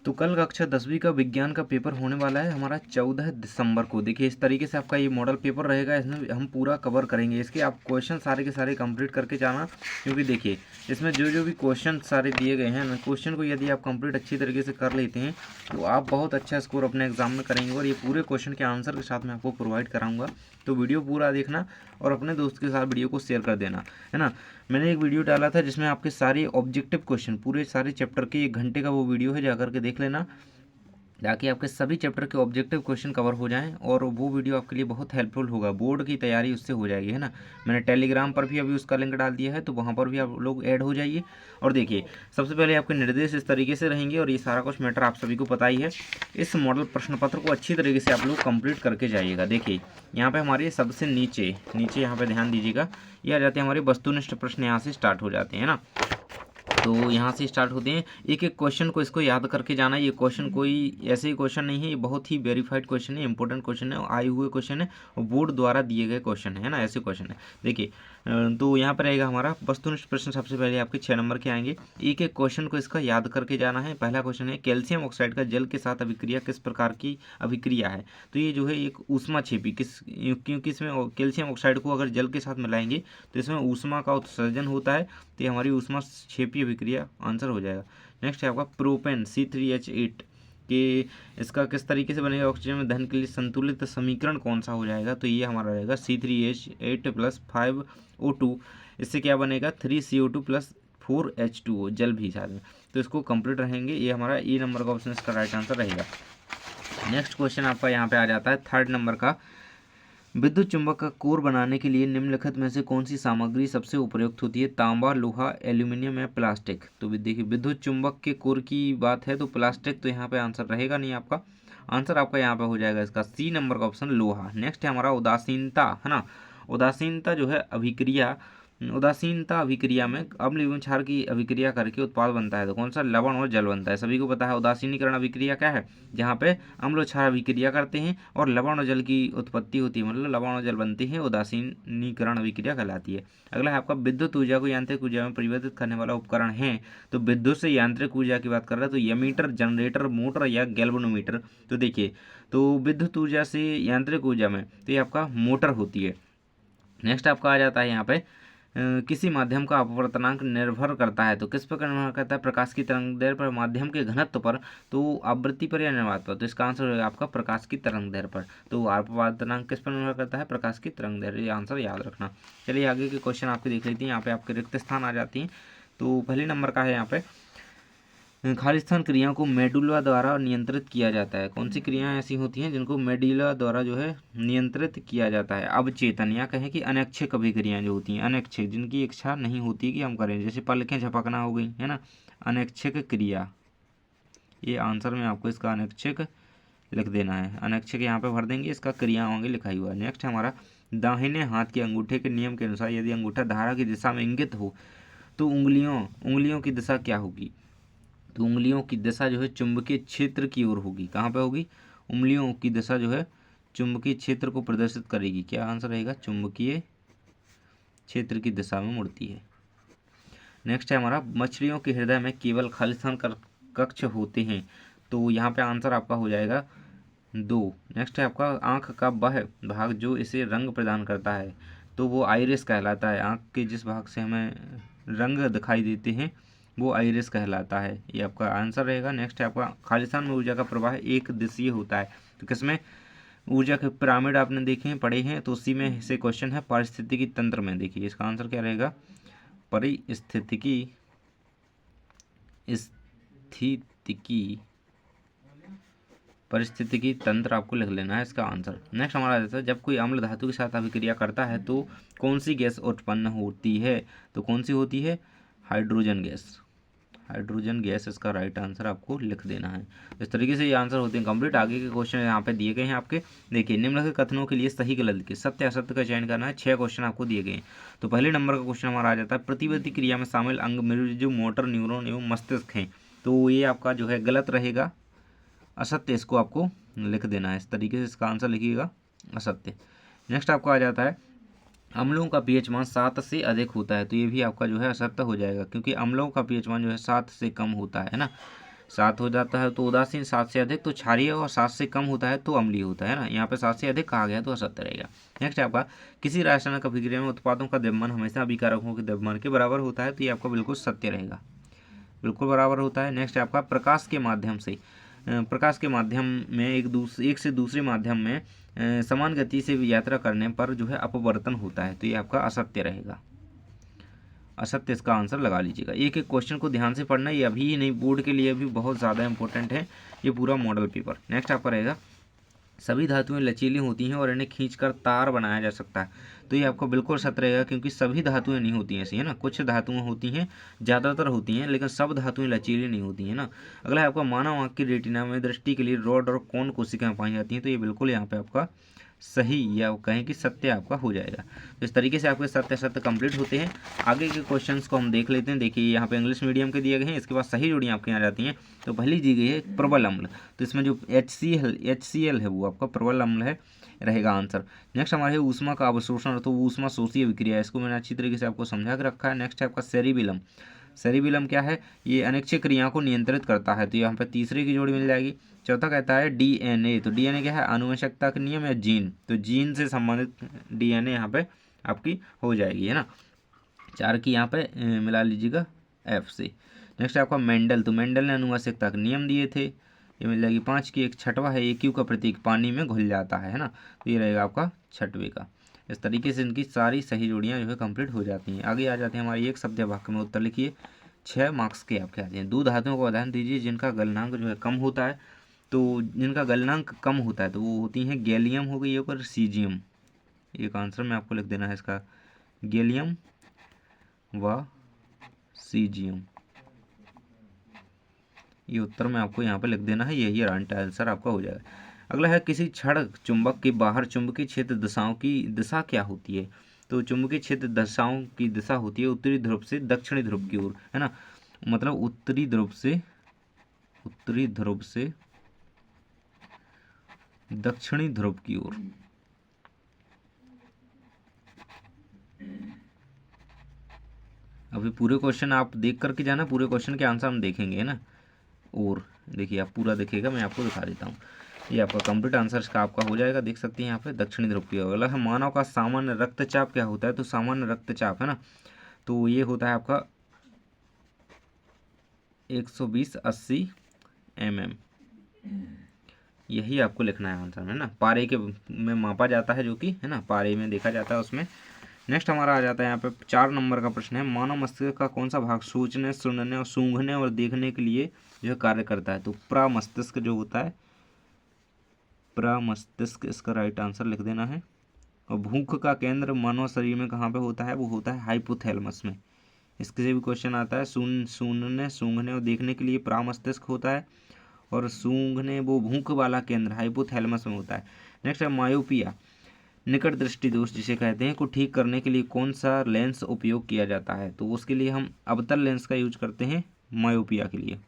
तो कल कक्षा 10वीं का विज्ञान का पेपर होने वाला है हमारा 14 दिसंबर को। देखिए इस तरीके से आपका ये मॉडल पेपर रहेगा, इसमें हम पूरा कवर करेंगे। इसके आप क्वेश्चन सारे के सारे कंप्लीट करके जाना, क्योंकि देखिए इसमें जो जो भी क्वेश्चन सारे दिए गए हैं ना, क्वेश्चन को यदि आप कंप्लीट अच्छी तरीके से कर लेते हैं तो आप बहुत अच्छा स्कोर अपने एग्जाम में करेंगे। और ये पूरे क्वेश्चन के आंसर के साथ मैं आपको प्रोवाइड कराऊंगा, तो वीडियो पूरा देखना और अपने दोस्त के साथ वीडियो को शेयर कर देना, है ना। मैंने एक वीडियो डाला था जिसमें आपके सारे ऑब्जेक्टिव क्वेश्चन पूरे सारे चैप्टर के 1 घंटे का वो वीडियो है, जाकर के देख लेना, ताकि आपके सभी चैप्टर के ऑब्जेक्टिव क्वेश्चन कवर हो जाएं। और वो वीडियो आपके लिए बहुत हेल्पफुल होगा, बोर्ड की तैयारी उससे हो जाएगी, है ना। मैंने टेलीग्राम पर भी अभी उसका लिंक डाल दिया है, तो वहाँ पर भी आप लोग ऐड हो जाइए। और देखिए सबसे पहले आपके निर्देश इस तरीके से रहेंगे, और ये सारा कुछ मैटर आप सभी को पता ही है। इस मॉडल प्रश्न पत्र को अच्छी तरीके से आप लोग कंप्लीट करके जाइएगा। देखिए यहाँ पे हमारे सबसे नीचे नीचे यहाँ पे ध्यान दीजिएगा, ये आ जाते हैं हमारे वस्तुनिष्ठ प्रश्न, यहाँ से स्टार्ट हो जाते हैं ना। तो यहाँ से स्टार्ट होते हैं, एक एक क्वेश्चन को इसको याद करके जाना है। ये क्वेश्चन कोई ऐसे ही क्वेश्चन नहीं है, ये बहुत ही वेरीफाइड क्वेश्चन है, इंपॉर्टेंट क्वेश्चन है, आए हुए क्वेश्चन है, और बोर्ड द्वारा दिए गए क्वेश्चन है ना, ऐसे क्वेश्चन है। देखिए तो यहाँ पर रहेगा हमारा वस्तुनिष्ठ प्रश्न। सबसे पहले आपके 6 नंबर के आएंगे, एक एक क्वेश्चन को इसका याद करके जाना है। पहला क्वेश्चन है, कैल्शियम ऑक्साइड का जल के साथ अभिक्रिया किस प्रकार की अभिक्रिया है। तो ये जो है एक ऊष्मा छेपी क्योंकि इसमें कैल्शियम ऑक्साइड को अगर जल के साथ मिलाएंगे तो इसमें ऊष्मा का उत्सर्जन होता है, तो ये हमारी ऊष्मा छेपी अभिक्रिया आंसर हो जाएगा। नेक्स्ट है आपका प्रोपेन C3H8 कि इसका किस तरीके से बनेगा, ऑक्सीजन में दहन के लिए संतुलित समीकरण कौन सा हो जाएगा। तो ये हमारा रहेगा C3H8 + 5O2, इससे क्या बनेगा 3CO2 + 4H2O, जल भी साथ में। तो इसको कंप्लीट रहेंगे, ये हमारा ए नंबर का ऑप्शन इसका राइट आंसर रहेगा। नेक्स्ट क्वेश्चन आपका यहाँ पे आ जाता है 3rd नंबर का, विद्युत चुंबक का कोर बनाने के लिए निम्नलिखित में से कौन सी सामग्री सबसे उपयुक्त होती है। तांबा, लोहा, एल्यूमिनियम या प्लास्टिक। तो देखिए विद्युत चुंबक के कोर की बात है तो प्लास्टिक तो यहाँ पे आंसर रहेगा नहीं, आपका आंसर आपका यहाँ पे हो जाएगा इसका सी नंबर का ऑप्शन लोहा। नेक्स्ट है हमारा उदासीनता, है ना। उदासीनता जो है अभिक्रिया, उदासीनता अभिक्रिया में अम्ल एवं क्षार की अभिक्रिया करके उत्पाद बनता है, तो कौन सा, लवण और जल बनता है। सभी को पता है उदासीनीकरण अभिक्रिया क्या है, जहाँ पे अम्ल और क्षार अभिक्रिया करते हैं और लवण और जल की उत्पत्ति होती है, मतलब लवण और जल बनते हैं, उदासीनीकरण अभिक्रिया कहलाती है। अगला है आपका विद्युत ऊर्जा को यांत्रिक ऊर्जा में परिवर्तित करने वाला उपकरण है। तो विद्युत से यांत्रिक ऊर्जा की बात कर रहा है तो एमीटर, जनरेटर, मोटर या गैल्वेनोमीटर। तो देखिए तो विद्युत ऊर्जा से यांत्रिक ऊर्जा में तो ये आपका मोटर होती है। नेक्स्ट आपका आ जाता है यहाँ पे किसी माध्यम का अपवर्तनांक निर्भर करता है, तो किस पर निर्भर करता है, प्रकाश की तरंग दैर्ध्य पर, माध्यम के घनत्व पर, तो आवृत्ति पर या निर्वात पर। तो इसका आंसर होगा आपका प्रकाश की तरंग दैर्ध्य पर। तो अपवर्तनांक किस पर निर्भर करता है, प्रकाश की तरंग दैर्ध्य, ये आंसर याद रखना। चलिए आगे के क्वेश्चन आपके देख लेते हैं, यहाँ पे आपके रिक्त स्थान आ जाती हैं। तो पहले नंबर का है यहाँ पे, खाली स्थान क्रियाओं को मेडुला द्वारा नियंत्रित किया जाता है। कौन सी क्रियाएं ऐसी होती हैं जिनको मेडुला द्वारा जो है नियंत्रित किया जाता है। अवचेतन या कहें कि अनैच्छिक अभिक्रियाएं जो होती हैं, अनैच्छिक जिनकी इच्छा नहीं होती कि हम करें, जैसे पलकें झपकना हो गई, है ना, अनैच्छिक क्रिया। ये आंसर में आपको इसका अनैच्छिक लिख देना है, अनैच्छिक यहाँ पे भर देंगे, इसका क्रियाओं आगे लिखा हुआ है। नेक्स्ट हमारा दाहिने हाथ के अंगूठे के नियम के अनुसार यदि अंगूठा धारा की दिशा में इंगित हो तो उंगलियों की दिशा क्या होगी। तो उंगलियों की दिशा जो है चुंबकीय क्षेत्र की ओर होगी। कहाँ पे होगी, उंगलियों की दिशा जो है चुंबकीय क्षेत्र को प्रदर्शित करेगी। क्या आंसर रहेगा, चुंबकीय क्षेत्र की दिशा में मुड़ती है। नेक्स्ट है हमारा मछलियों के हृदय में केवल खालिस्तान कक्ष होते हैं, तो यहाँ पे आंसर आपका हो जाएगा 2। नेक्स्ट है आपका आँख का वह भाग जो इसे रंग प्रदान करता है, तो वो आइरिस कहलाता है। आँख के जिस भाग से हमें रंग दिखाई देते हैं वो आइरिस कहलाता है, ये आपका आंसर रहेगा। नेक्स्ट है आपका खालिस्तान में ऊर्जा का प्रवाह एक दिशीय होता है, तो किसमें, ऊर्जा के पिरामिड आपने देखे हैं, पढ़े हैं, तो उसी में से क्वेश्चन है पारिस्थितिकी तंत्र में। देखिए इसका आंसर क्या रहेगा, परिस्थितिकी तंत्र आपको लिख लेना है इसका आंसर। नेक्स्ट हमारा आ जाता है, जब कोई अम्ल धातु के साथ अभिक्रिया करता है तो कौन सी गैस उत्पन्न होती है। तो कौन सी होती है, हाइड्रोजन गैस। हाइड्रोजन गैस इसका राइट आंसर आपको लिख देना है। इस तरीके से ये आंसर होते हैं कंप्लीट। आगे के क्वेश्चन यहाँ पे दिए गए हैं आपके। देखिए निम्नलिखित कथनों के लिए सही गलत के सत्य असत्य का चयन करना है। 6 क्वेश्चन आपको दिए गए हैं। तो पहले नंबर का क्वेश्चन हमारा आ जाता है, प्रतिवर्ती क्रिया में शामिल अंग मृदु, मोटर, न्यूरॉन एवं मस्तिष्क हैं, तो ये आपका जो है गलत रहेगा, असत्य इसको आपको लिख देना है। इस तरीके से इसका आंसर लिखिएगा, असत्य। नेक्स्ट आपको आ जाता है, अम्लों का पीएच मान 7 से अधिक होता है, तो ये भी आपका जो है असत्य हो जाएगा, क्योंकि अम्लों का पीएच मान जो है 7 से कम होता है ना। 7 हो जाता है तो उदासीन, 7 से अधिक तो क्षारीय और 7 से कम होता है तो अम्लीय होता है ना। यहाँ पे 7 से अधिक कहा गया तो असत्य रहेगा। नेक्स्ट है आपका किसी रासायनिक अभिक्रिया में उत्पादों का द्रव्यमान हमेशा अभिकारकों के द्रव्यमान के बराबर होता है, तो ये आपका बिल्कुल सत्य रहेगा, बिल्कुल बराबर होता है। नेक्स्ट है आपका प्रकाश के माध्यम से, प्रकाश के माध्यम में एक से दूसरे माध्यम में समान गति से यात्रा करने पर जो है अपवर्तन होता है, तो ये आपका असत्य रहेगा, असत्य इसका आंसर लगा लीजिएगा। एक एक क्वेश्चन को ध्यान से पढ़ना, ये अभी ही नहीं बोर्ड के लिए भी बहुत ज़्यादा इंपॉर्टेंट है ये पूरा मॉडल पेपर। नेक्स्ट आपका रहेगा सभी धातुएं लचीली होती हैं और इन्हें खींचकर तार बनाया जा सकता है, तो ये आपको बिल्कुल सत्य रहेगा, क्योंकि सभी धातुएं नहीं होती हैं ऐसी, है ना। कुछ धातुएं होती हैं, ज़्यादातर होती हैं, लेकिन सब धातुएं लचीली नहीं होती हैं ना। अगला है आपका मानव आँख की रेटिना में दृष्टि के लिए रॉड और कोन कोशिकाएं पाई जाती हैं, तो ये बिल्कुल यहाँ पे आपका सही या कहें कि सत्य आपका हो जाएगा। तो इस तरीके से आपके सत्य सत्य कंप्लीट होते हैं। आगे के क्वेश्चंस को हम देख लेते हैं। देखिए यहाँ पे इंग्लिश मीडियम के दिए गए हैं, इसके बाद सही जोड़ियाँ आपके यहाँ जाती हैं। तो पहली दी गई है प्रबल अम्ल, तो इसमें जो HCl है वो आपका प्रबल अम्ल है, रहेगा आंसर। नेक्स्ट हमारे है ऊष्मा का अवशोषण, तो ऊष्मा शोषीय विक्रिया है, इसको मैंने अच्छी तरीके से आपको समझा के रखा है। नेक्स्ट है आपका सेरिबिलम, सेरिबिलम क्या है, ये अनैच्छिक क्रिया को नियंत्रित करता है, तो यहाँ पे तीसरे की जोड़ी मिल जाएगी। चौथा कहता है DNA, तो DNA क्या है, आनुवंशिकता का नियम या जीन, तो जीन से संबंधित DNA यहाँ पे आपकी हो जाएगी, है ना। 4 की यहाँ पे मिला लीजिएगा F से। नेक्स्ट आपका मेंडल, तो मेंडल ने आनुवंशिकता के नियम दिए थे, ये मिल जाएगी 5 की। एक छठवा है AQ का प्रतीक पानी में घुल जाता है ना, तो ये रहेगा आपका छठवे का। इस तरीके से इनकी सारी सही जोड़ियाँ जो है कंप्लीट हो जाती हैं। आगे आ जाते हैं हमारी एक शब्द वाक्य में उत्तर लिखिए। 6 मार्क्स के आपके आते हैं। दो धातुओं का उदाहरण दीजिए जिनका गलनांक जो है कम होता है, तो जिनका गलनांक कम होता है तो वो होती हैं गैलियम हो गई और सीजियम। एक आंसर में आपको लिख देना है इसका, गैलियम व सीजियम, ये उत्तर में आपको यहाँ पे लिख देना है, यही राइट आंसर आपका हो जाएगा। अगला है किसी क्षण चुंबक के बाहर चुंबकीय क्षेत्र दिशाओं की दिशा क्या होती है, तो चुंबकीय क्षेत्र दिशाओं की दिशा होती है उत्तरी ध्रुव से दक्षिणी ध्रुव की ओर, है ना। मतलब उत्तरी ध्रुव से दक्षिणी ध्रुव की ओर। अभी पूरे क्वेश्चन आप देख करके जाना, पूरे क्वेश्चन के आंसर हम देखेंगे, है ना। और देखिए आप पूरा देखिएगा, मैं आपको दिखा देता हूँ। ये आपका कंप्लीट आंसर इसका आपका हो जाएगा, देख सकते हैं यहाँ पे दक्षिणी ध्रुव की ओर। अगला है मानव का सामान्य रक्तचाप क्या होता है, तो सामान्य रक्तचाप, है ना, तो ये होता है आपका 120/80 mm, यही आपको लिखना है आंसर में ना। पारे के में मापा जाता है, जो कि है ना पारे में देखा जाता है उसमें। नेक्स्ट हमारा आ जाता है यहाँ पे 4 नंबर का प्रश्न है, मानव मस्तिष्क का कौन सा भाग सोचने, सुनने और सूंघने और देखने के लिए जो है कार्य करता है, तो प्रमस्तिष्क जो होता है, प्रमस्तिष्क इसका राइट आंसर लिख देना है। और भूख का केंद्र मानव शरीर में कहाँ पे होता है, वो होता है हाइपोथैलेमस में। इसके से भी क्वेश्चन आता है, सुनने सूंघने और देखने के लिए प्रमस्तिष्क होता है, और सूंघने वो भूख वाला केंद्र हाइपोथैलेमस में होता है। नेक्स्ट है मायोपिया, निकट दृष्टि दोष जिसे कहते हैं, को ठीक करने के लिए कौन सा लेंस उपयोग किया जाता है, तो उसके लिए हम अवतल लेंस का यूज करते हैं मायोपिया के लिए।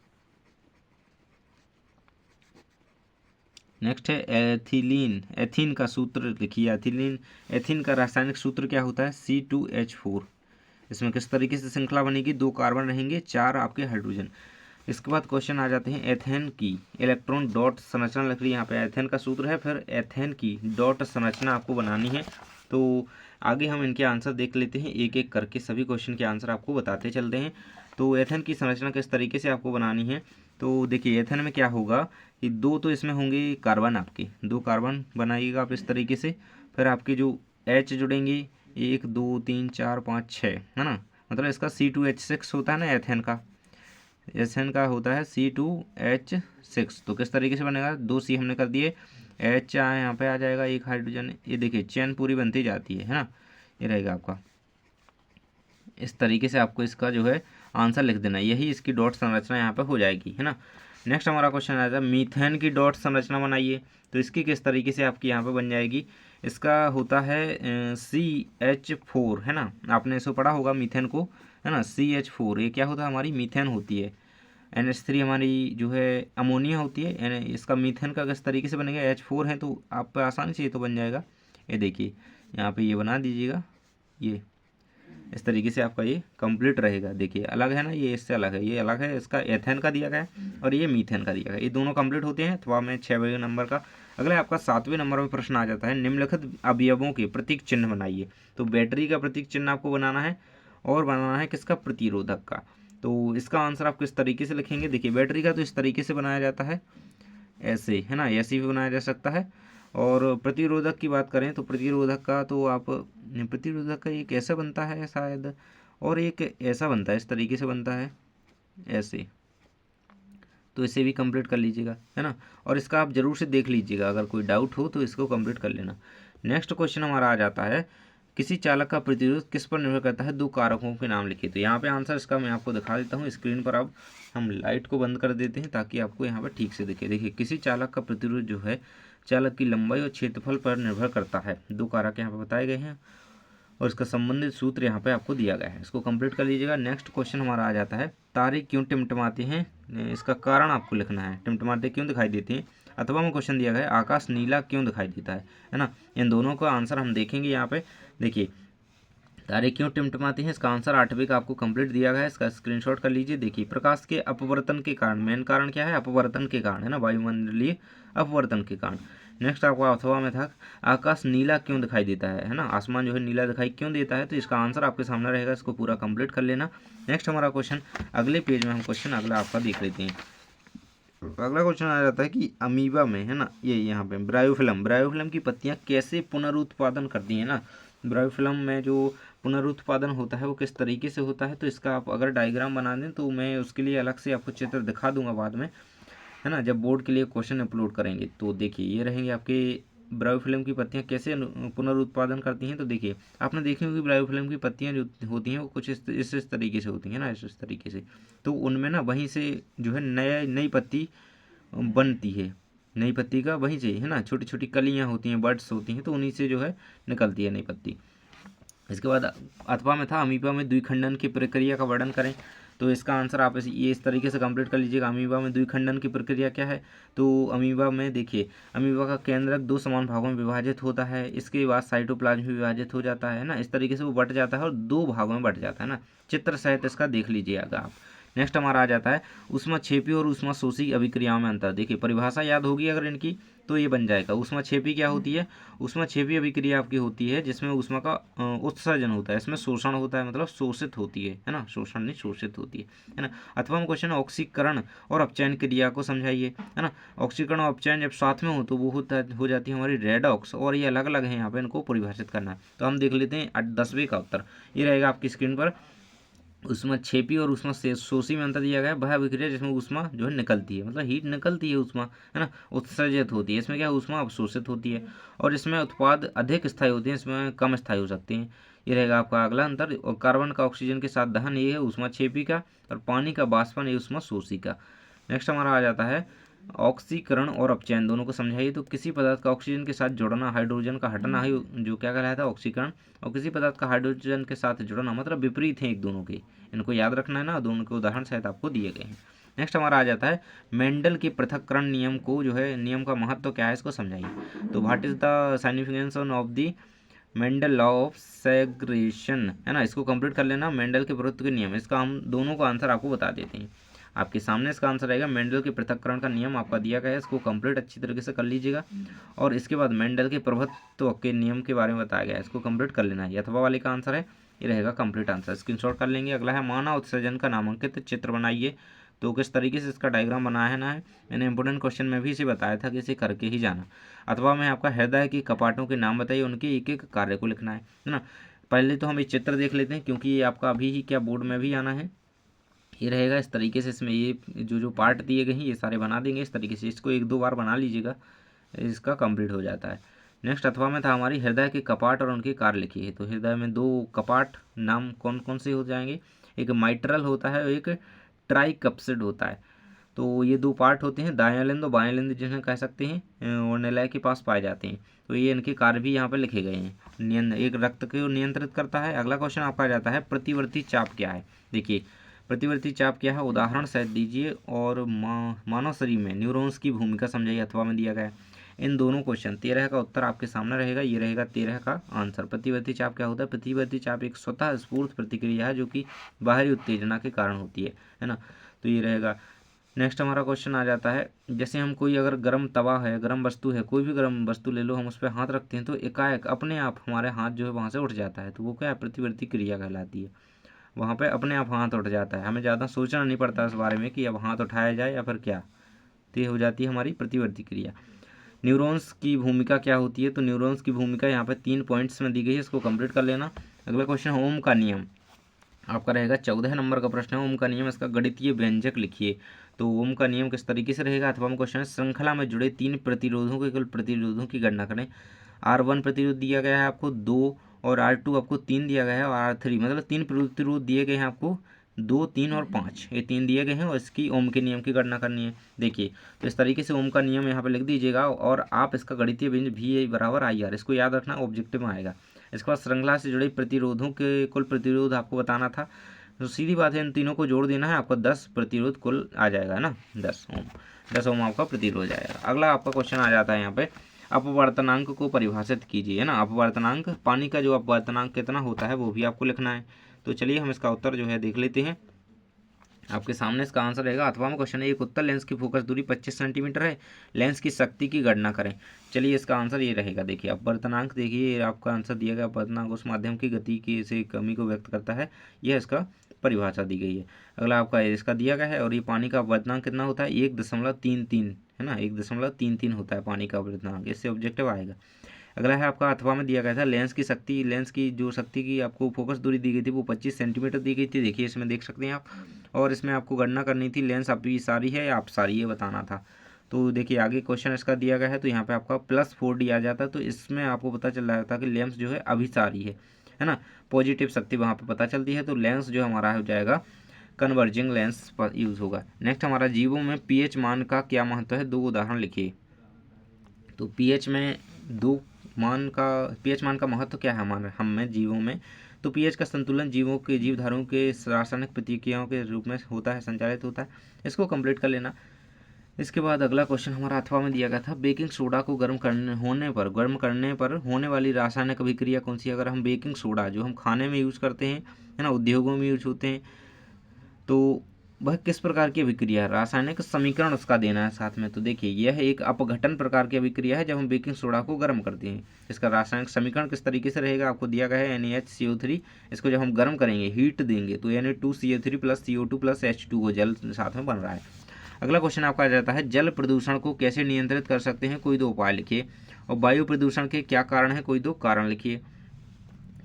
नेक्स्ट है एथिलीन, एथीन का सूत्र लिखिए। एथीन का रासायनिक सूत्र क्या होता है, C2H4। इसमें किस तरीके से श्रृंखला बनेगी, 2 कार्बन रहेंगे, 4 आपके हाइड्रोजन। इसके बाद क्वेश्चन आ जाते हैं एथेन की इलेक्ट्रॉन डॉट संरचना लिख रही है यहाँ पे, एथेन का सूत्र है, फिर एथेन की डॉट संरचना आपको बनानी है। तो आगे हम इनके आंसर देख लेते हैं, एक एक करके सभी क्वेश्चन के आंसर आपको बताते चलते हैं। तो एथेन की संरचना किस तरीके से आपको बनानी है, तो देखिए एथेन में क्या होगा कि 2 तो इसमें होंगे कार्बन, आपके 2 कार्बन बनाइएगा आप इस तरीके से। फिर आपके जो H जुड़ेंगे 1 2 3 4 5 6, है ना, मतलब इसका C2H6 होता है ना एथेन का, एथेन का होता है C2H6। तो किस तरीके से बनेगा, 2 C हमने कर दिए, H यहाँ पे आ जाएगा, एक हाइड्रोजन, ये देखिए चेन पूरी बनती जाती है ना, ये रहेगा आपका। इस तरीके से आपको इसका जो है आंसर लिख देना है, यही इसकी डॉट संरचना यहाँ पे हो जाएगी, है ना। नेक्स्ट हमारा क्वेश्चन आया था मीथेन की डॉट संरचना बनाइए, तो इसकी किस तरीके से आपकी यहाँ पे बन जाएगी, इसका होता है CH4, है ना, आपने इसको पढ़ा होगा मीथेन को, है ना। CH4 ये क्या होता है, हमारी मीथेन होती है। NH3 हमारी जो है अमोनिया होती है, इसका मीथेन का किस तरीके से बनेगा, H4 है, तो आप आसानी से ये तो बन जाएगा। ये देखिए यहाँ पे ये बना दीजिएगा, ये इस तरीके से आपका ये कंप्लीट रहेगा। देखिए अलग है ना, ये इससे अलग है, ये अलग है, इसका एथेन का दिया गया है और ये मीथेन का दिया गया है, ये दोनों कंप्लीट होते हैं अथवा में 6वें नंबर का। अगला आपका 7वें नंबर में प्रश्न आ जाता है, निम्नलिखित अवयवों के प्रतीक चिन्ह बनाइए। तो बैटरी का प्रतीक चिन्ह आपको बनाना है और बनाना है किसका, प्रतिरोधक का। तो इसका आंसर आप किस तरीके से लिखेंगे, देखिए बैटरी का तो इस तरीके से बनाया जाता है, ऐसे है ना, ऐसे भी बनाया जा सकता है। और प्रतिरोधक की बात करें तो प्रतिरोधक का तो आप, प्रतिरोधक का एक ऐसा बनता है शायद, और एक ऐसा बनता है, इस तरीके से बनता है ऐसे। तो इसे भी कंप्लीट कर लीजिएगा, है ना, और इसका आप जरूर से देख लीजिएगा, अगर कोई डाउट हो तो इसको कंप्लीट कर लेना। नेक्स्ट क्वेश्चन हमारा आ जाता है, किसी चालक का प्रतिरोध किस पर निर्भर करता है, दो कारकों के नाम लिखिए। तो यहाँ पे आंसर इसका मैं आपको दिखा देता हूँ स्क्रीन पर। अब हम लाइट को बंद कर देते हैं ताकि आपको यहाँ पर ठीक से दिखे। देखिए किसी चालक का प्रतिरोध जो है चालक की लंबाई और क्षेत्रफल पर निर्भर करता है। दो कारक यहाँ पर बताए गए हैं और इसका संबंधित सूत्र यहाँ पे आपको दिया गया है, इसको कंप्लीट कर लीजिएगा। नेक्स्ट क्वेश्चन हमारा आ जाता है, तारे क्यों टिमटिमाते हैं, इसका कारण आपको लिखना है, टिमटिमाते क्यों दिखाई देते हैं। अथवा में क्वेश्चन दिया गया है, आकाश नीला क्यों दिखाई देता है ना। इन दोनों का आंसर हम देखेंगे यहाँ पे। देखिए तारे क्यों टिमटिमाती हैं, इसका आंसर 8वें का आपको कंप्लीट दिया गया है, इसका स्क्रीनशॉट कर लीजिए। देखिए प्रकाश के अपवर्तन के कारण, मेन कारण क्या है, अपवर्तन के कारण, है ना, वायुमंडलीय अपवर्तन के कारण। नेक्स्ट आपका अथवा में था, आकाश नीला क्यों दिखाई देता है ना, आसमान जो है नीला दिखाई क्यों देता है। तो इसका आंसर आपके सामने रहेगा, इसको पूरा कंप्लीट कर लेना। नेक्स्ट हमारा क्वेश्चन, अगले पेज में हम क्वेश्चन अगला आपका देख लेते हैं। अगला क्वेश्चन आ जाता है कि अमीबा में, है ना, ये यहाँ पे ब्रायोफिल्म की पत्तियाँ कैसे पुनरुत्पादन करती हैं ना। ब्रायोफिल्म में जो पुनरुत्पादन होता है वो किस तरीके से होता है। तो इसका आप अगर डायग्राम बना दें तो मैं उसके लिए अलग से आपको चित्र दिखा दूंगा बाद में, है ना, जब बोर्ड के लिए क्वेश्चन अपलोड करेंगे। तो देखिए ये रहेंगे आपके ब्रायोफिल्म की पत्तियां कैसे पुनरुत्पादन करती हैं। तो देखिए आपने देखी होगी ब्रायोफिल्म की पत्तियां जो होती हैं वो कुछ इस तरीके से होती हैं ना, इस तरीके से। तो उनमें ना वहीं से जो है नई पत्ती बनती है, नई पत्ती का वहीं से, है ना, छोटी छोटी कलियाँ होती हैं, बर्ड्स होती हैं, तो उन्हीं से जो है निकलती है नई पत्ती। इसके बाद अथवा में था, अमीबा में द्विखंडन की प्रक्रिया का वर्णन करें। तो इसका आंसर आप ये इस तरीके से कंप्लीट कर लीजिएगा। अमीबा में द्विखंडन की प्रक्रिया क्या है। तो अमीबा में देखिए, अमीबा का केंद्रक दो समान भागों में विभाजित होता है, इसके बाद साइटोप्लाज्म भी विभाजित हो जाता है ना, इस तरीके से वो बट जाता है और दो भागों में बट जाता है ना। चित्र सहित इसका देख लीजिएगा आप। नेक्स्ट हमारा आ जाता है, ऊष्माक्षेपी और ऊष्माशोषी अभिक्रियाओं में अंतर। देखिए परिभाषा याद होगी अगर इनकी तो ये बन जाएगा। ऊष्माक्षेपी क्या होती है, ऊष्माक्षेपी अभिक्रिया आपकी होती है जिसमें ऊष्मा का उत्सर्जन होता है, इसमें शोषण होता है, मतलब शोषित होती है ना, शोषण नहीं शोषित होती है ना। अथवा हम क्वेश्चन ऑक्सीकरण और अपचयन क्रिया को समझाइए, है ना। ऑक्सीकरण और अपचयन जब साथ में हो तो वो हो जाती है हमारी रेडॉक्स, और ये अलग अलग है, यहाँ पे इनको परिभाषित करना है। तो हम देख लेते हैं 10वें का उत्तर, ये रहेगा आपकी स्क्रीन पर। ऊष्माक्षेपी और ऊष्माशोषी में अंतर दिया गया है, वह अभिक्रिया जिसमें ऊष्मा जो है निकलती है, मतलब हीट निकलती है, ऊष्मा, है ना, उत्सर्जित होती है। इसमें क्या ऊष्मा अवशोषित होती है, और इसमें उत्पाद अधिक स्थायी होते हैं, इसमें कम स्थायी हो सकते हैं। ये रहेगा आपका अगला अंतर। और कार्बन का ऑक्सीजन के साथ दहन ये है ऊष्माक्षेपी का, और पानी का बाष्पन ये ऊष्माशोषी का। नेक्स्ट हमारा आ जाता है, ऑक्सीकरण और अपचयन दोनों को समझाइए। तो किसी पदार्थ का ऑक्सीजन के साथ जुड़ना, हाइड्रोजन का हटना है जो क्या कहलाता है, ऑक्सीकरण। और किसी पदार्थ का हाइड्रोजन के साथ जुड़ना मतलब विपरीत है एक दोनों के, इनको याद रखना है ना, दोनों के उदाहरण शायद आपको दिए गए हैं। नेक्स्ट हमारा आ जाता है, मेंडल के पृथक्करण नियम को जो है, नियम का महत्व क्या है इसको समझाइए। तो what is the significance of the Mendel law of segregation, है ना, इसको कंप्लीट कर लेना। मेंडल के प्रभुत्व के नियम, इसका हम दोनों का आंसर आपको बता देते हैं। आपके सामने इसका आंसर रहेगा, मेंडल के पृथक्करण का नियम आपका दिया गया है, इसको कंप्लीट अच्छी तरीके से कर लीजिएगा। और इसके बाद मेंडल के प्रभुत्व के नियम के बारे में बताया गया है, इसको कंप्लीट कर लेना है। अथवा वाले का आंसर है, ये रहेगा कंप्लीट आंसर, स्क्रीनशॉट कर लेंगे। अगला है, मानव उत्सर्जन का नामांकित चित्र बनाइए। तो किस तरीके से इसका डायग्राम बनाया है ना है, मैंने इंपोर्टेंट क्वेश्चन में भी इसे बताया था कि इसे करके ही जाना। अथवा में आपका हृदय के कपाटों के नाम बताइए, उनके एक एक कार्य को लिखना है ना। पहले तो हम ये चित्र देख लेते हैं क्योंकि ये आपका अभी ही क्या बोर्ड में भी आना है। ये रहेगा इस तरीके से, इसमें ये जो पार्ट दिए गए हैं ये सारे बना देंगे इस तरीके से, इसको एक दो बार बना लीजिएगा, इसका कंप्लीट हो जाता है। नेक्स्ट अथवा में था हमारी, हृदय के कपाट और उनके कार्य लिखिए। तो हृदय में दो कपाट, नाम कौन कौन से हो जाएंगे, एक माइट्रल होता है और एक ट्राइकप्सिड होता है। तो ये दो पार्ट होते हैं, दायां लिंद और बायां लिंद जिन्हें कह सकते हैं, और निलय के पास पाए जाते हैं। तो ये इनके कार्य भी यहाँ पे लिखे गए हैं। एक रक्त को नियंत्रित करता है। अगला क्वेश्चन आपका आ जाता है, प्रतिवर्ती चाप क्या है। देखिए प्रतिवर्ती चाप क्या है, उदाहरण सहित दीजिए, और मानव शरीर में न्यूरॉन्स की भूमिका समझाइए, अथवा में दिया गया है। इन दोनों क्वेश्चन 13 का उत्तर आपके सामने रहेगा, ये रहेगा 13 का आंसर। प्रतिवर्ती चाप क्या होता है? प्रतिवर्ती चाप एक स्वतः स्फूर्त प्रतिक्रिया है जो कि बाहरी उत्तेजना के कारण होती है ना, तो ये रहेगा। नेक्स्ट हमारा क्वेश्चन आ जाता है, जैसे हम कोई अगर गर्म तवा है, गर्म वस्तु है, कोई भी गर्म वस्तु ले लो, हम उस पर हाथ रखते हैं तो एकाएक अपने आप हमारे हाथ जो है वहाँ से उठ जाता है, तो वो क्या है? प्रतिवर्ती क्रिया कहलाती है। वहाँ पे अपने आप हाथ उठ जाता है, हमें ज़्यादा सोचना नहीं पड़ता इस बारे में कि अब हाथ उठाया जाए या फिर क्या, तो ये हो जाती है हमारी प्रतिवर्ती क्रिया। न्यूरॉन्स की भूमिका क्या होती है? तो न्यूरॉन्स की भूमिका यहाँ पे 3 पॉइंट्स में दी गई है, इसको कंप्लीट कर लेना। अगला क्वेश्चन, ओम का नियम आपका रहेगा 14 नंबर का प्रश्न है। ओम का नियम, इसका गणितीय व्यंजक लिखिए। तो ओम का नियम किस तरीके से रहेगा? अथवा क्वेश्चन है, श्रृंखला में जुड़े 3 प्रतिरोधों के कुल प्रतिरोधों की गणना करें। R1 प्रतिरोध दिया गया है आपको 2, और R2 आपको 3 दिया गया है, और R3 मतलब 3 प्रतिरोध दिए गए हैं आपको 2, 3 और 5, ये 3 दिए गए हैं, और इसकी ओम के नियम की गणना करनी है। देखिए, तो इस तरीके से ओम का नियम यहाँ पे लिख दीजिएगा, और आप इसका गणितीय व्यंजक V/IR इसको याद रखना, ऑब्जेक्टिव में आएगा। इसके बाद श्रृंखला से जुड़े प्रतिरोधों के कुल प्रतिरोध आपको बताना था, तो सीधी बात है इन तीनों को जोड़ देना है, आपका 10 प्रतिरोध कुल आ जाएगा ना, 10 ओम आपका प्रतिरोध आएगा। अगला आपका क्वेश्चन आ जाता है यहाँ पे, अपवर्तनांक को परिभाषित कीजिए, है ना। अपवर्तनांक, पानी का जो अपवर्तनांक कितना होता है वो भी आपको लिखना है। तो चलिए हम इसका उत्तर जो है देख लेते हैं। आपके सामने इसका आंसर रहेगा, अथवा में क्वेश्चन है, एक उत्तल लेंस की फोकस दूरी 25 सेंटीमीटर है, लेंस की शक्ति की गणना करें। चलिए इसका आंसर ये रहेगा। देखिए अपवर्तनांक, देखिए आपका आंसर दिया गया, अपवर्तनांक उस माध्यम की गति की से कमी को व्यक्त करता है, यह इसका परिभाषा दी गई है। अगला आपका इसका दिया गया है, और ये पानी का अपवर्तनांक कितना होता है? 1.33 है ना, 1.33 होता है पानी का अपवर्तनांक, इससे ऑब्जेक्टिव आएगा। अगला है आपका, अथवा में दिया गया था, लेंस की शक्ति, लेंस की जो शक्ति की आपको फोकस दूरी दी गई थी वो 25 सेंटीमीटर दी गई थी। देखिए इसमें देख सकते हैं आप, और इसमें आपको गणना करनी थी लेंस अभी सारी है या आप सारी है बताना था। तो देखिए आगे क्वेश्चन इसका दिया गया है, तो यहाँ पे आपका +4D आ जाता है, तो इसमें आपको पता चल रहा था कि लेंस जो है अभिसारी है ना, पॉजिटिव शक्ति वहाँ पे पता चलती है, तो लेंस जो हमारा हो जाएगा कन्वर्जिंग लेंस पर यूज़ होगा। नेक्स्ट हमारा, जीवों में पीएच मान का क्या महत्व है? 2 उदाहरण लिखिए। तो पीएच मान का महत्व क्या है हमारे हम में जीवों में? तो पीएच का संतुलन जीवधारुओं के रासायनिक प्रतिक्रियाओं के रूप में होता है, संचालित होता है। इसको कंप्लीट कर लेना। इसके बाद अगला क्वेश्चन हमारा अथवा में दिया गया था, बेकिंग सोडा को गर्म करने पर होने वाली रासायनिक अभिक्रिया कौन सी है? अगर हम बेकिंग सोडा जो हम खाने में यूज़ करते हैं, है ना, उद्योगों में यूज होते हैं, तो वह किस प्रकार की अभिक्रिया है? रासायनिक समीकरण उसका देना है साथ में। तो देखिए यह एक अपघटन प्रकार की अभिक्रिया है जब हम बेकिंग सोडा को गर्म करते हैं। इसका रासायनिक समीकरण किस तरीके से रहेगा? आपको दिया गया है NaHCO3, इसको जब हम गर्म करेंगे, हीट देंगे, तो Na2CO3 + CO2 + H2O जल साथ में बन रहा है। अगला क्वेश्चन आपका आ जाता है, जल प्रदूषण को कैसे नियंत्रित कर सकते हैं? कोई 2 उपाय लिखिए। और वायु प्रदूषण के क्या कारण है? कोई 2 कारण लिखिए।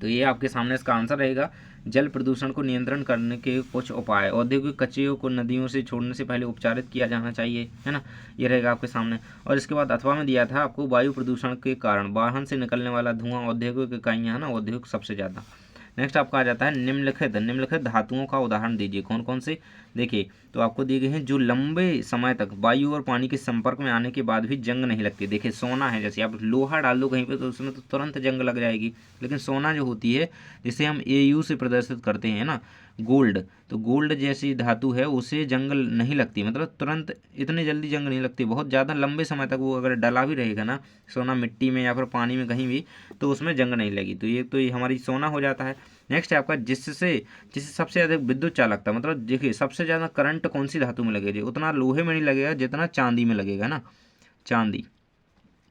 तो ये आपके सामने इसका आंसर रहेगा, जल प्रदूषण को नियंत्रण करने के कुछ उपाय। औद्योगिक कचरे को नदियों से छोड़ने से पहले उपचारित किया जाना चाहिए, है ना, ये रहेगा आपके सामने। और इसके बाद अथवा में दिया था आपको, वायु प्रदूषण के कारण वाहन से निकलने वाला धुआं, औद्योगिक इकाइयाँ, है ना, औद्योगिक सबसे ज़्यादा। नेक्स्ट आपका आ जाता है, निम्नलिखित धातुओं का उदाहरण दीजिए। कौन कौन से? देखिए तो आपको दिए गए हैं, जो लंबे समय तक वायु और पानी के संपर्क में आने के बाद भी जंग नहीं लगती। देखिए सोना है, जैसे आप लोहा डाल दो कहीं पे तो उसमें तो तुरंत जंग लग जाएगी, लेकिन सोना जो होती है, जिसे हम AU से प्रदर्शित करते हैं ना, गोल्ड, तो गोल्ड जैसी धातु है, उसे जंग नहीं लगती, मतलब तुरंत इतनी जल्दी जंग नहीं लगती, बहुत ज़्यादा लंबे समय तक वो अगर डला भी रहेगा ना सोना, मिट्टी में या फिर पानी में कहीं भी, तो उसमें जंग नहीं लगी। तो ये हमारी सोना हो जाता है। नेक्स्ट है आपका, जिससे सबसे ज़्यादा विद्युत चालकता, मतलब देखिए सबसे ज़्यादा करंट कौन सी धातु में लगेगा? उतना लोहे में नहीं लगेगा जितना चांदी में लगेगा ना, चांदी,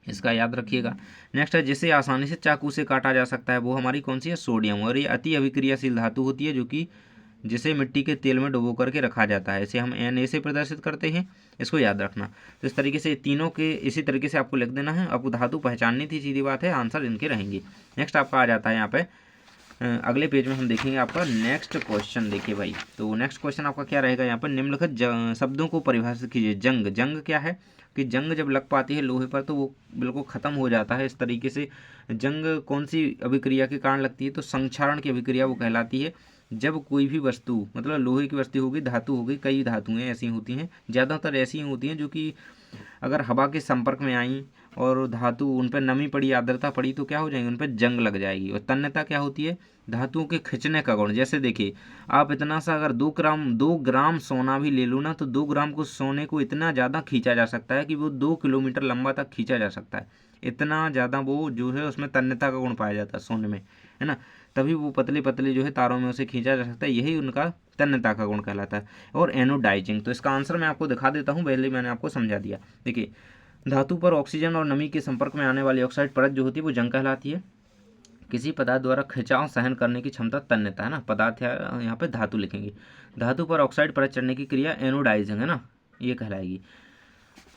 इसका याद रखिएगा। नेक्स्ट है, जिसे आसानी से चाकू से काटा जा सकता है, वो हमारी कौन सी है? सोडियम। और ये अति अभिक्रियाशील धातु होती है, जो कि जिसे मिट्टी के तेल में डुबो करके रखा जाता है, इसे हम Na से प्रदर्शित करते हैं, इसको याद रखना। तो इस तरीके से तीनों के इसी तरीके से आपको लिख देना है। आपको धातु पहचाननी थी, सीधी बात है, आंसर इनके रहेंगे। नेक्स्ट आपका आ जाता है यहाँ पे, अगले पेज में हम देखेंगे आपका नेक्स्ट क्वेश्चन। देखिए भाई, तो नेक्स्ट क्वेश्चन आपका क्या रहेगा यहाँ पर, निम्नलिखित शब्दों को परिभाषित कीजिए। जंग क्या है? कि जंग जब लग पाती है लोहे पर तो वो बिल्कुल ख़त्म हो जाता है। इस तरीके से जंग कौन सी अभिक्रिया के कारण लगती है? तो संक्षारण की अभिक्रिया वो कहलाती है। जब कोई भी वस्तु, मतलब लोहे की वस्तु होगी, धातु होगी, कई धातुएं ऐसी होती हैं, ज़्यादातर ऐसी होती हैं जो कि अगर हवा के संपर्क में आई और धातु उन पर नमी पड़ी, आर्द्रता पड़ी तो क्या हो जाएंगे, उन पर जंग लग जाएगी। और तन्यता क्या होती है, धातुओं के खिंचने का गुण। जैसे देखिए आप इतना सा अगर 2 ग्राम सोना भी ले लो ना, तो 2 ग्राम को सोने को इतना ज़्यादा खींचा जा सकता है कि वो 2 किलोमीटर लंबा तक खींचा जा सकता है। इतना ज़्यादा वो जो है उसमें तन्यता का गुण पाया जाता है सोने में, है ना। तभी वो पतले पतले जो है तारों में उसे खींचा जा सकता है, यही उनका तन्यता का गुण कहलाता है। और एनोडाइजिंग, तो इसका आंसर मैं आपको दिखा देता हूँ, पहले मैंने आपको समझा दिया। देखिए धातु पर ऑक्सीजन और नमी के संपर्क में आने वाली ऑक्साइड परत जो होती है वो जंग कहलाती है। किसी पदार्थ द्वारा खिंचाव सहन करने की क्षमता तन्यता, है ना। पदार्थ यहाँ पे धातु लिखेंगे। धातु पर ऑक्साइड परत चढ़ने की क्रिया एनोडाइजिंग, है ना, ये कहलाएगी।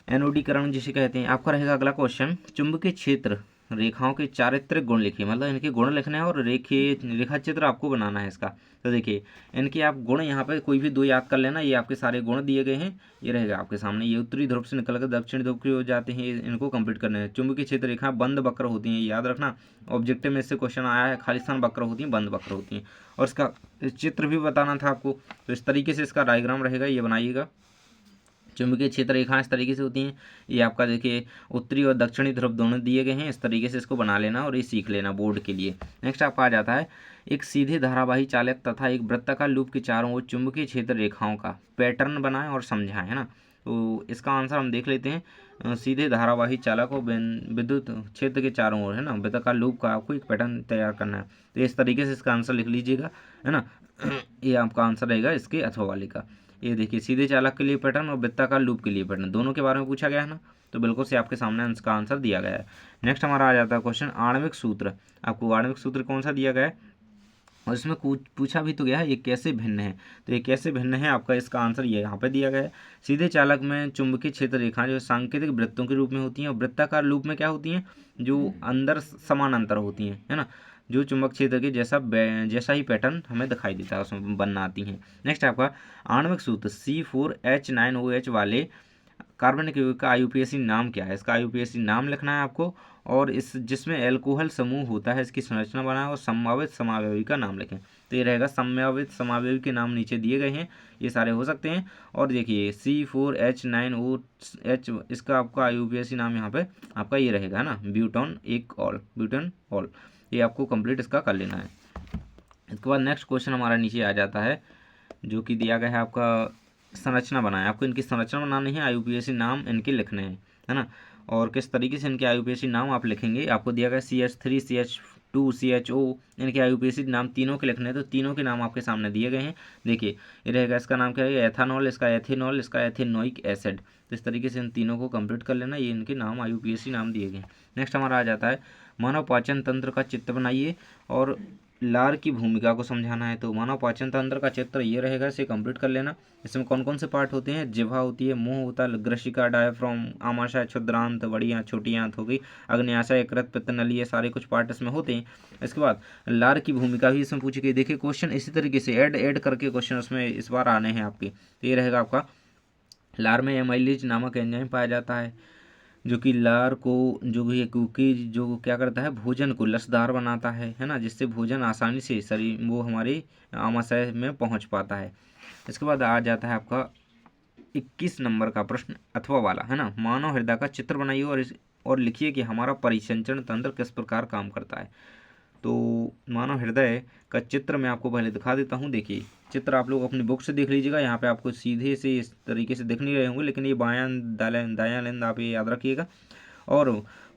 एनोडीकरण जिसे कहते हैं। आपका रहेगा अगला क्वेश्चन, चुंबकीय क्षेत्र रेखाओं के चारित्रिक गुण लिखिए, मतलब इनके गुण लिखने हैं और रेखा चित्र आपको बनाना है इसका। तो देखिए इनके आप गुण यहाँ पे कोई भी 2 याद कर लेना, ये आपके सारे गुण दिए गए हैं, ये रहेगा आपके सामने। ये उत्तरी ध्रुव से निकलकर दक्षिणी ध्रुव की हो जाते हैं, इनको कंप्लीट करने हैं। चुंबकीय क्षेत्र रेखा बंद वक्र होती हैं, याद रखना। ऑब्जेक्टिव में इससे क्वेश्चन आया है, खालिस्तान वक्र होती हैं, बंद वक्र होती हैं। और इसका चित्र भी बताना था आपको, तो इस तरीके से इसका डायग्राम रहेगा, ये बनाइएगा। चुंबकीय क्षेत्र रेखाएं इस तरीके से होती हैं। ये आपका देखिए उत्तरी और दक्षिणी ध्रुव दोनों दिए गए हैं, इस तरीके से इसको बना लेना और ये सीख लेना बोर्ड के लिए। नेक्स्ट आपका आ जाता है, एक सीधे धारावाही चालक तथा एक वृत्ताकार लूप के चारों ओर चुंबकीय क्षेत्र रेखाओं का पैटर्न बनाएं और समझाएं, है ना। तो इसका आंसर हम देख लेते हैं। सीधे धारावाही चालक और विद्युत क्षेत्र के चारों ओर, है ना, वृत्ताकार लूप का आपको एक पैटर्न तैयार करना है। तो इस तरीके से इसका आंसर लिख लीजिएगा, है ना। ये आपका आंसर रहेगा इसके अथवा वाले का। ये देखिए सीधे चालक के लिए पैटर्न और वृत्ताकार लूप के लिए पैटर्न, दोनों के बारे में पूछा गया है ना, तो बिल्कुल से आपके सामने इसका आंसर दिया गया है। नेक्स्ट हमारा आ जाता है क्वेश्चन, आणविक सूत्र। आपको आणविक सूत्र कौन सा दिया गया है और इसमें पूछा भी तो गया है ये कैसे भिन्न है। तो ये कैसे भिन्न है आपका, इसका आंसर ये यहाँ पे दिया गया है। सीधे चालक में चुंबकीय क्षेत्र रेखाएं जो सांकेतिक वृत्तों के रूप में होती हैं, और वृत्ताकार लूप में क्या होती हैं, जो अंदर समानांतर होती हैं, है ना, जो चुंबक क्षेत्र के जैसा ही पैटर्न हमें दिखाई देता है उसमें बनना आती हैं। नेक्स्ट आपका आणविक सूत्र C4H9OH वाले कार्बनिक यौगिक का IUPAC नाम क्या है। इसका IUPAC नाम लिखना है आपको, और इस जिसमें एल्कोहल समूह होता है इसकी संरचना बनाएं और संभावित समावयवी का नाम लिखें। तो ये रहेगा, संभावित समावयवी के नाम नीचे दिए गए हैं, ये सारे हो सकते हैं। और देखिए C4H9OH, इसका आपका IUPAC नाम यहाँ पे आपका ये रहेगा, है ना, ब्यूटेन ऑल। ये आपको कंप्लीट इसका कर लेना है। इसके बाद नेक्स्ट क्वेश्चन हमारा नीचे आ जाता है, जो कि दिया गया है आपका संरचना बनाए। आपको इनकी संरचना बनानी है, IUPAC नाम इनके लिखने हैं, है ना। और किस तरीके से इनके IUPAC नाम आप लिखेंगे, आपको दिया गया CH3 CH2 CHO, इनके IUPAC नाम तीनों के लिखने हैं, तो तीनों के नाम आपके सामने दिए गए हैं। देखिए ये रहेगा, इसका नाम क्या है, एथानॉल, इसका एथेनॉल, इसका एथेनोइक एसिड। तो इस तरीके से इन तीनों को कंप्लीट कर लेना, ये इनके नाम IUPAC नाम दिए गए हैं। नेक्स्ट हमारा आ जाता है, मानव पाचन तंत्र का चित्र बनाइए और लार की भूमिका को समझाना है। तो मानव पाचन तंत्र का चित्र ये रहेगा, इसे कंप्लीट कर लेना। इसमें कौन कौन से पार्ट होते हैं, जिह्वा होती है, मुंह होता है, ग्रशिका, डायफ्राम, आमाशय, क्षुद्रांत, बड़ी आंत, छोटी आंत हो गई, अग्न्याशय, यकृत, पित्त नली, ये सारे कुछ पार्ट इसमें होते हैं। इसके बाद लार की भूमिका भी इसमें पूछी गई। देखिए क्वेश्चन इसी तरीके से ऐड करके क्वेश्चन उसमें इस बार आने हैं आपके। तो ये रहेगा आपका, लार में एमाइलेज नामक एंजाइम पाया जाता है, जो कि लार को जो भी कुकीज जो क्या करता है, भोजन को लसदार बनाता है ना, जिससे भोजन आसानी से शरीर वो हमारे आमाशय में पहुंच पाता है। इसके बाद आ जाता है आपका 21 नंबर का प्रश्न अथवा वाला, है ना, मानव हृदय का चित्र बनाइए और लिखिए कि हमारा परिसंचरण तंत्र किस प्रकार काम करता है। तो मानव हृदय का चित्र मैं आपको पहले दिखा देता हूँ। देखिए चित्र आप लोग अपनी बुक से देख लीजिएगा, यहाँ पे आपको सीधे से इस तरीके से दिख नहीं रहे होंगे, लेकिन ये बायां दायां लेंस आप ये याद रखिएगा। और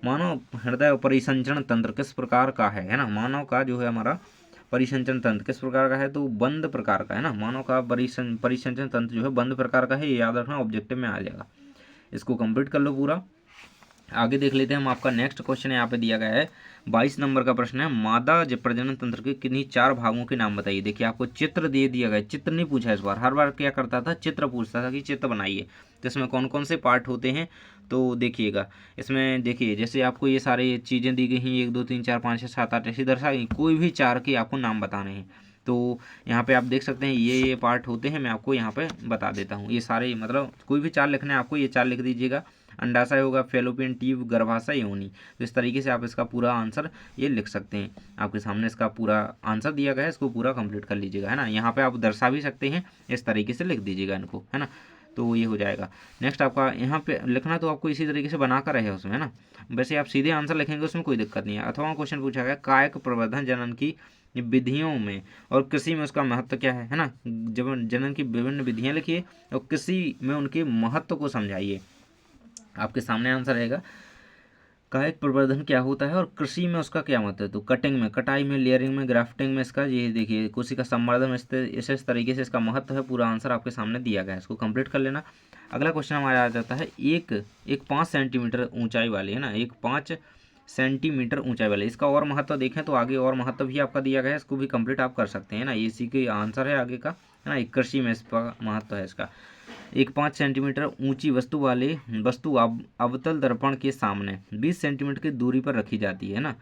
मानव हृदय परिसंचरण तंत्र किस प्रकार का है ना, मानव का जो है हमारा परिसंचरण तंत्र किस प्रकार का है, तो बंद प्रकार का है ना। मानव का परिसंचरण तंत्र जो है बंद प्रकार का है, ये याद रखना, ऑब्जेक्टिव में आ जाएगा। इसको कंप्लीट कर लो पूरा। आगे देख लेते हैं हम, आपका नेक्स्ट क्वेश्चन यहाँ पे दिया गया है 22 नंबर का प्रश्न है, मादा प्रजनन तंत्र के किन्हीं 4 भागों के नाम बताइए। देखिए आपको चित्र दे दिया गया, चित्र नहीं पूछा इस बार, हर बार क्या करता था, चित्र पूछता था कि चित्र बनाइए। तो इसमें कौन कौन से पार्ट होते हैं, तो देखिएगा इसमें, देखिए जैसे आपको ये सारी चीज़ें दी गई हैं, 1 2 3 4 5 6 7 8 ऐसी दर्शा गई, कोई भी 4 के आपको नाम बताने हैं। तो यहाँ पे आप देख सकते हैं ये पार्ट होते हैं, मैं आपको यहाँ पे बता देता हूँ। ये सारे मतलब कोई भी 4 लिखने हैं आपको, ये 4 लिख दीजिएगा। अंडाशय होगा, फेलोपियन ट्यूब, गर्भाशय, योनि। तो इस तरीके से आप इसका पूरा आंसर ये लिख सकते हैं। आपके सामने इसका पूरा आंसर दिया गया है, इसको पूरा कंप्लीट कर लीजिएगा, है ना। यहाँ पे आप दर्शा भी सकते हैं, इस तरीके से लिख दीजिएगा इनको, है ना। तो ये हो जाएगा। नेक्स्ट आपका यहाँ पे लिखना तो आपको इसी तरीके से बना कर रहे उसमें, है ना। वैसे आप सीधे आंसर लिखेंगे उसमें कोई दिक्कत नहीं है। अथवा क्वेश्चन पूछा गया कायक प्रवर्धन जनन की विधियों में और कृषि में उसका महत्व क्या है ना। जब जनन की विभिन्न विधियाँ लिखिए और कृषि में उनके महत्व को समझाइए। आपके सामने आंसर रहेगा कायिक प्रवर्धन क्या होता है और कृषि में उसका क्या महत्व है। तो कटिंग में, कटाई में, लेयरिंग में, ग्राफ्टिंग में इसका ये देखिए कोशिका संवर्धन इस तरीके से इसका महत्व है। पूरा आंसर आपके सामने दिया गया है, इसको कंप्लीट कर लेना। अगला क्वेश्चन हमारा आ जाता है एक 5 सेंटीमीटर ऊंचाई वाली, है ना, एक 5 सेंटीमीटर ऊंचाई वाले। इसका और महत्व देखें तो आगे और महत्व भी आपका दिया गया है, इसको भी कंप्लीट आप कर सकते हैं ना। ये इसी के आंसर है आगे का, है ना। कृषि में इसका महत्व है इसका। एक 5 सेंटीमीटर ऊंची वस्तु अवतल दर्पण के सामने 20 सेंटीमीटर की दूरी पर रखी जाती है ना,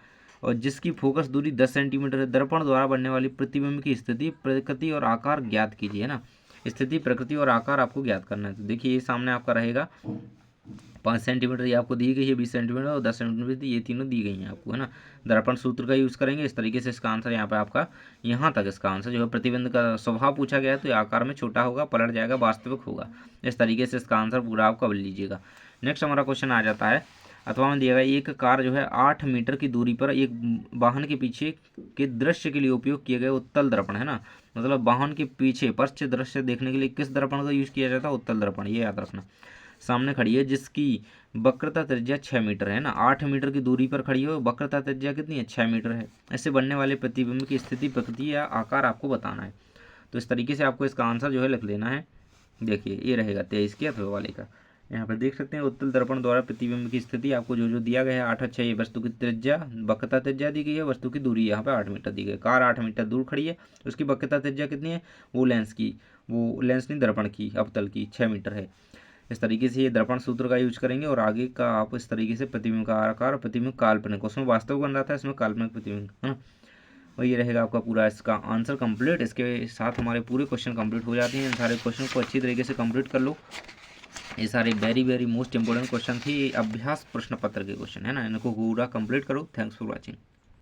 और जिसकी फोकस दूरी 10 सेंटीमीटर है। दर्पण द्वारा बनने वाली प्रतिबिंब की स्थिति, प्रकृति और आकार ज्ञात कीजिए, है ना। स्थिति, प्रकृति और आकार आपको ज्ञात करना है। तो देखिए ये सामने आपका रहेगा 5 सेंटीमीटर ये आपको दी गई है, 20 सेंटीमीटर और 10 सेंटीमीटर, ये तीनों दी गई हैं आपको, है ना। दर्पण सूत्र का यूज़ करेंगे इस तरीके से। इसका आंसर यहाँ पे आपका यहाँ तक इसका आंसर जो है प्रतिबिंब का स्वभाव पूछा गया है तो ये आकार में छोटा होगा, पलट जाएगा, वास्तविक होगा। इस तरीके से इसका आंसर पूरा आप कर लीजिएगा। नेक्स्ट हमारा क्वेश्चन आ जाता है अथवा में दिया गया एक कार जो है 8 मीटर की दूरी पर एक वाहन के पीछे के दृश्य के लिए उपयोग किए गए उत्तल दर्पण, है ना। मतलब वाहन के पीछे पश्च दृश्य देखने के लिए किस दर्पण का यूज़ किया जाता है? उत्तल दर्पण, ये याद रखना। सामने खड़ी है जिसकी वक्रता त्रिज्या 6 मीटर है ना, 8 मीटर की दूरी पर खड़ी है और वक्रता त्रिज्या कितनी है? 6 मीटर है। ऐसे बनने वाले प्रतिबिंब की स्थिति, प्रकृति या आकार आपको बताना है। तो इस तरीके से आपको इसका आंसर जो है लिख लेना है। देखिए ये रहेगा 23 के अथवा वाले का। यहाँ पर देख सकते हैं उत्तल दर्पण द्वारा प्रतिबिंब की स्थिति आपको जो जो दिया गया है 8 और 6, ये वस्तु की त्रिज्या, वक्रता त्रिज्या दी गई है, वस्तु की दूरी यहाँ पे 8 मीटर दी गई है। कार 8 मीटर दूर खड़ी है, उसकी वक्रता त्रिज्या कितनी है? वो लेंस नहीं दर्पण की, अवतल की 6 मीटर है। इस तरीके से ये दर्पण सूत्र का यूज करेंगे और आगे का आप इस तरीके से प्रतिबिंब का आकार, प्रतिबिंब काल्पनिक, उसमें वास्तविक बन रहा था, इसमें काल्पनिक प्रतिबिंब, है ना। और ये रहेगा आपका पूरा इसका आंसर कंप्लीट। इसके साथ हमारे पूरे क्वेश्चन कंप्लीट हो जाते हैं। इन सारे क्वेश्चन को अच्छी तरीके से कंप्लीट कर लो। ये सारे very very most important question थी, अभ्यास प्रश्न पत्र के क्वेश्चन, है ना। इनको पूरा कंप्लीट करो। Thanks for watching.